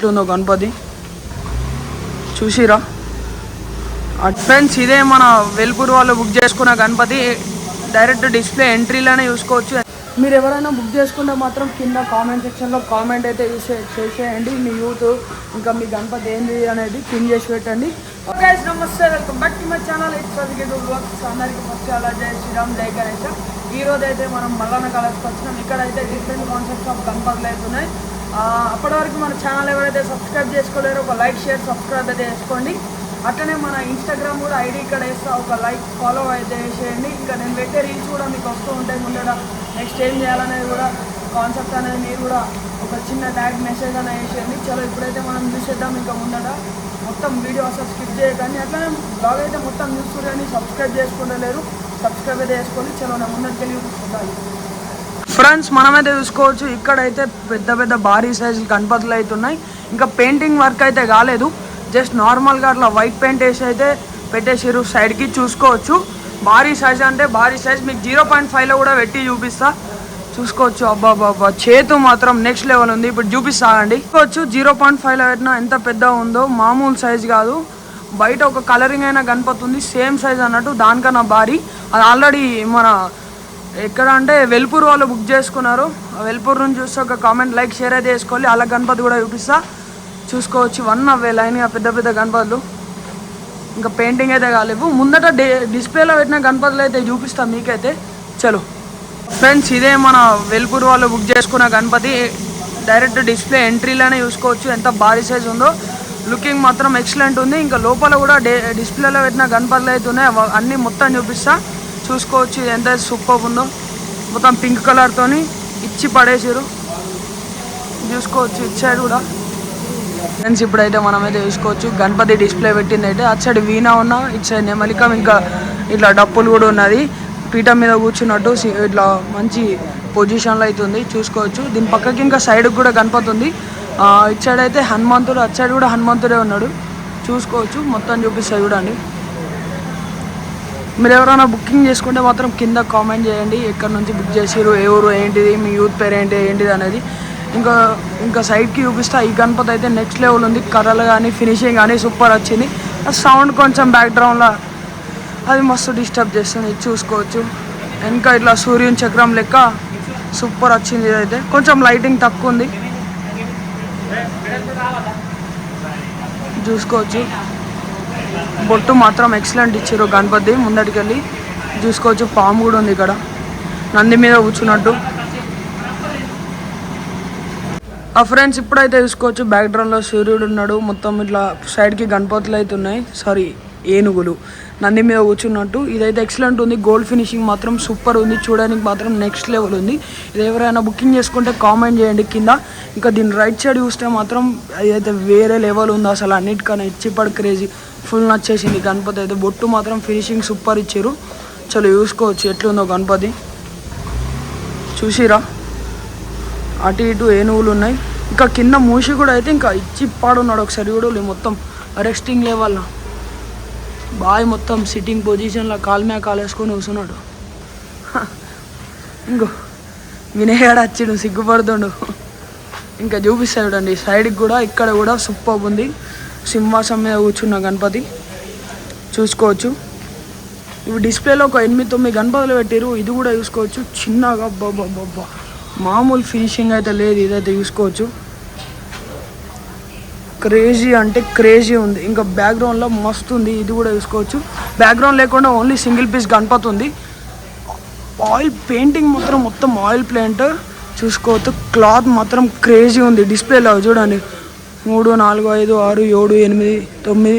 ఎట్లుందో గణపతి చూసిరా. ఫ్రెండ్స్ ఇదే మన వెల్పూర్ వాళ్ళు బుక్ చేసుకున్న గణపతి. డైరెక్ట్ డిస్ప్లే ఎంట్రీలోనే చూసుకోవచ్చు. మీరు ఎవరైనా బుక్ చేసుకుంటే మాత్రం కింద కామెంట్ సెక్షన్లో కామెంట్ అయితే చేసేయండి. మీ యూత్ ఇంకా మీ గణపతి ఏంది అనేది పిన్ చేసి పెట్టండి. ఓకే నమస్తే, welcome back to my channel. It's అందరికీ ఫస్ట్ అలా జై శ్రీరామ్, జై గణేష్. ఈరోజు అయితే మనం మల్లన్న కలర్స్కి వచ్చినాం. ఇక్కడైతే డిఫరెంట్ కాన్సెప్ట్స్ ఆఫ్ గణపతులు అవుతున్నాయి. అప్పటి వరకు మన ఛానల్ ఎవరైతే సబ్స్క్రైబ్ చేసుకోలేరో ఒక లైక్ షేర్ సబ్స్క్రైబ్ అయితే చేసుకోండి. అట్లనే మన ఇన్స్టాగ్రామ్ కూడా ఐడి ఇక్కడ వేస్తా, ఒక లైక్ ఫాలో అయితే చేయండి. ఇంకా నేను పెట్టే రీల్స్ కూడా మీకు వస్తూ ఉంటాయి. ముందర నెక్స్ట్ ఏం చేయాలనేది కూడా కాన్సెప్ట్ అనేది మీరు కూడా ఒక చిన్న ట్యాగ్ మెసేజ్ అనేది వేసేయండి. చలో ఇప్పుడైతే మనం చూసేద్దాం. ఇంకా ముందర మొత్తం వీడియో అసలు స్కిప్ చేయకండి. అట్లనే బ్లాగ్ అయితే మొత్తం చూసుకుని సబ్స్క్రైబ్ చేసుకుంటలేరు, సబ్స్క్రైబ్ అయితే చేసుకోండి. చలో నా ముందరికి వెళ్ళి చూసుకుంటాను. ఫ్రెండ్స్ మనమైతే చూసుకోవచ్చు, ఇక్కడైతే పెద్ద పెద్ద భారీ సైజు గణపతులు అయితే ఉన్నాయి. ఇంకా పెయింటింగ్ వర్క్ అయితే కాలేదు, జస్ట్ నార్మల్గా అట్లా వైట్ పెయింట్ వేసి అయితే పెట్టేసారు. సైడ్కి చూసుకోవచ్చు. భారీ సైజ్ అంటే భారీ సైజ్, మీకు 0.5లో కూడా పెట్టి చూపిస్తా, చూసుకోవచ్చు. అబ్బాబాబా చేతు మాత్రం నెక్స్ట్ లెవెల్ ఉంది. ఇప్పుడు చూపిస్తానండి. చూసుకోవచ్చు 0.5లో పెట్టినా ఎంత పెద్ద ఉందో, మామూలు సైజ్ కాదు. బయట ఒక కలరింగ్ అయిన గణపతి ఉంది, సేమ్ సైజ్ అన్నట్టు, దానికన్నా భారీ. అది ఆల్రెడీ మన ఎక్కడ అంటే వెల్పూర్ వాళ్ళు బుక్ చేసుకున్నారు. వెల్పూర్ నుంచి చూస్తే ఒక కామెంట్ లైక్ షేర్ అయితే వేసుకోవాలి. అలా గణపతి కూడా చూపిస్తా, చూసుకోవచ్చు. 1 అవే లైన్గా పెద్ద పెద్ద గణపతులు. ఇంకా పెయింటింగ్ అయితే కాలేవు. ముందట డిస్ప్లేలో పెట్టిన గణపతులు అయితే చూపిస్తాం మీకైతే. చలో ఫ్రెండ్స్ ఇదే మన వెల్పూర్ వాళ్ళు బుక్ చేసుకున్న గణపతి. డైరెక్ట్ డిస్ప్లే ఎంట్రీలోనే చూసుకోవచ్చు ఎంత భారీ సైజ్ ఉందో. లుకింగ్ మాత్రం ఎక్సలెంట్ ఉంది. ఇంకా లోపల కూడా డిస్ప్లేలో పెట్టిన గణపతులు అయితే ఉన్నాయి, అన్నీ మొత్తం చూపిస్తా, చూసుకోవచ్చు. ఎంత సూపర్ ఉందో, మొత్తం పింక్ కలర్తోని ఇచ్చి పడేసారు, చూసుకోవచ్చు. ఇటు సైడ్ కూడా ఫ్రెండ్స్ ఇప్పుడైతే మనమైతే చూసుకోవచ్చు గణపతి డిస్ప్లే పెట్టింది అయితే. అటు సైడ్ వీణా ఉన్నా, ఇటు సైడ్ నెమలికం, ఇంకా ఇట్లా డప్పులు కూడా ఉన్నది. పీఠం మీద కూర్చున్నట్టు ఇట్లా మంచి పొజిషన్లో అవుతుంది, చూసుకోవచ్చు. దీని పక్కకి ఇంకా సైడ్కి కూడా గణపతి ఉంది. ఇటు సైడ్ అయితే హనుమంతుడు, అటు సైడ్ కూడా హనుమంతుడే ఉన్నాడు, చూసుకోవచ్చు. మొత్తం చూపిస్తాయి చూడండి. మీరు ఎవరైనా బుకింగ్ చేసుకుంటే మాత్రం కింద కామెంట్ చేయండి, ఎక్కడి నుంచి బుక్ చేసిరు, ఏ ఊరు, ఏంటిది, మీ యూత్ పేరు ఏంటిది అనేది. ఇంకా సైడ్కి చూపిస్తా. ఈ గణపతి అయితే నెక్స్ట్ లెవెల్ ఉంది. కర్రలు కానీ ఫినిషింగ్ కానీ సూపర్ వచ్చింది. సౌండ్ కొంచెం బ్యాక్గ్రౌండ్లో అది మస్తు డిస్టర్బ్ చేస్తుంది, చూసుకోవచ్చు. ఇంకా ఇట్లా సూర్యుని చక్రం లెక్క సూపర్ వచ్చింది. ఇదైతే కొంచెం లైటింగ్ తక్కువ ఉంది, చూసుకోవచ్చు. బొట్టు మాత్రం ఎక్సలెంట్ ఇచ్చారు గణపతి. ముందటికి వెళ్ళి చూసుకోవచ్చు. పాము కూడా ఉంది ఇక్కడ, నంది మీద కూర్చున్నట్టు. ఫ్రెండ్స్ ఇప్పుడైతే చూసుకోవచ్చు బ్యాక్గ్రౌండ్లో సూర్యుడు ఉన్నాడు. మొత్తం ఇట్లా సైడ్కి గణపతులు అయితే ఉన్నాయి, సారీ ఏనుగులు నంది మీద కూర్చున్నట్టు. ఇదైతే ఎక్సలెంట్ ఉంది. గోల్డ్ ఫినిషింగ్ మాత్రం సూపర్ ఉంది, చూడడానికి మాత్రం నెక్స్ట్ లెవెల్ ఉంది. ఇది ఎవరైనా బుకింగ్ చేసుకుంటే కామెంట్ చేయండి కింద. ఇంకా దీని రైట్ సైడ్ చూస్తే మాత్రం అదైతే వేరే లెవెల్ ఉంది అసలు, అన్నిటికన్నా ఇచ్చిపడి క్రేజీ, ఫుల్ నచ్చేసింది గణపతి అయితే. బొట్టు మాత్రం ఫినిషింగ్ సూపర్ ఇచ్చారు. చలో చూసుకోవచ్చు ఎట్లుందో గణపతి, చూసిరా. అటు ఇటు ఏనుగులు ఉన్నాయి. ఇంకా కింద మూసి కూడా అయితే ఇంకా ఇచ్చి పాడున్నాడు. ఒకసారి కూడా మొత్తం రెస్టింగ్ లెవెల్ బాయ్, మొత్తం సిట్టింగ్ పొజిషన్లో కాలు మీద కాలు వేసుకొని కూర్చున్నాడు. ఇంకో వినయాడు వచ్చిండు, సిగ్గుపడుతుండు. ఇంకా చూపిస్తాడు చూడండి సైడ్కి కూడా, ఇక్కడ కూడా సూపర్ ఉంది. సింహాసం మీద కూర్చున్న గణపతి, చూసుకోవచ్చు. ఇవి డిస్ప్లేలో ఒక 8-9 గణపతులు పెట్టారు. ఇది కూడా చూసుకోవచ్చు చిన్నగా. బాబా మామూలు ఫినిషింగ్ అయితే లేదు. ఇదైతే చూసుకోవచ్చు, క్రేజీ అంటే క్రేజీ ఉంది. ఇంకా బ్యాక్గ్రౌండ్లో మస్తు ఉంది. ఇది కూడా చూసుకోవచ్చు. బ్యాక్గ్రౌండ్ లేకుండా ఓన్లీ సింగిల్ పీస్ గణపతి ఉంది. ఆయిల్ పెయింటింగ్ మాత్రం మొత్తం ఆయిల్ పెయింట్, చూసుకోవచ్చు. క్లాత్ మాత్రం క్రేజీ ఉంది. డిస్ప్లేలో చూడండి 3, 4, 5, 6, 7, 8, 9,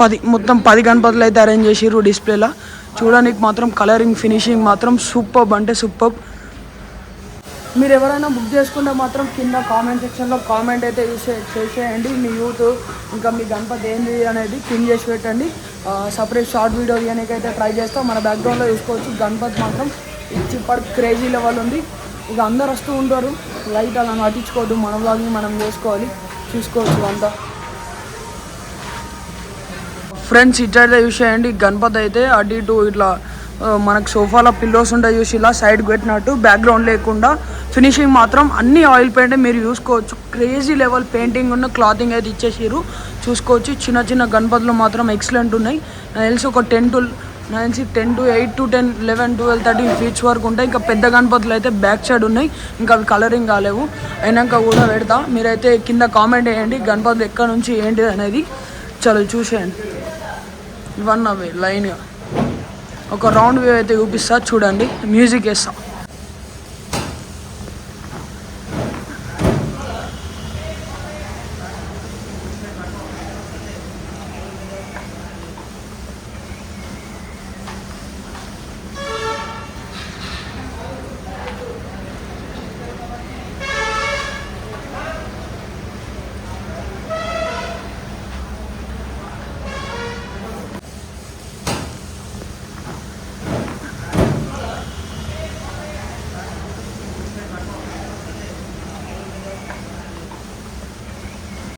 10 మొత్తం 10 గణపతులు అయితే అరేంజ్ చేసిర్రు డిస్ప్లేలో. చూడడానికి మాత్రం కలరింగ్ ఫినిషింగ్ మాత్రం సూపర్ అంటే సూపర్. మీరు ఎవరైనా బుక్ చేసుకుంటే మాత్రం కింద కామెంట్ సెక్షన్లో కామెంట్ అయితే చేసేయండి. మీ యూత్ ఇంకా మీ గణపతి ఏంది అనేది పిన్ చేసి పెట్టండి. సపరేట్ షార్ట్ వీడియో తీయడానికి అయితే ట్రై చేస్తాం. మన బ్యాక్గ్రౌండ్లో చూసుకోవచ్చు గణపతి మాత్రం ఇచ్చిపడి క్రేజీ లెవెల్ ఉంది. ఇక అందరు వస్తూ ఉంటారు, లైట్ అలా నటించుకోవద్దు, మన వ్లాగింగ్ మనం చేసుకోవాలి, చూసుకోవచ్చు అంతా. ఫ్రెండ్స్ ఇట్లయితే చూసేయండి గణపతి అయితే అటు ఇటు ఇట్లా మనకు సోఫాలో పిల్లోస్ ఉంటాయి చూసి ఇలా సైడ్ పెట్టినట్టు బ్యాక్గ్రౌండ్ లేకుండా ఫినిషింగ్ మాత్రం అన్ని ఆయిల్ పెయింట్ మీరు చూసుకోవచ్చు. క్రేజీ లెవెల్ పెయింటింగ్ ఉన్న క్లాతింగ్ అయితే ఇచ్చేసారు చూసుకోవచ్చు. చిన్న చిన్న గణపతులు మాత్రం ఎక్సలెంట్ ఉన్నాయి. నాకు తెలిసి ఒక 10 to 8 to 10, 11, 12, 13 ఫీట్స్ వరకు ఉంటాయి. ఇంకా పెద్ద గణపతులు అయితే బ్యాక్ సైడ్ ఉన్నాయి, ఇంకా అవి కలరింగ్ కాలేవు. అయినాక కూడా పెడతా, మీరైతే కింద కామెంట్ చేయండి గణపతులు ఎక్కడ నుంచి ఏంటిది అనేది. చలో చూసేయండి. ఇవన్నీ అవి లైన్గా ఒక రౌండ్ వ్యూ అయితే చూపిస్తా చూడండి. మ్యూజిక్ వేస్తా.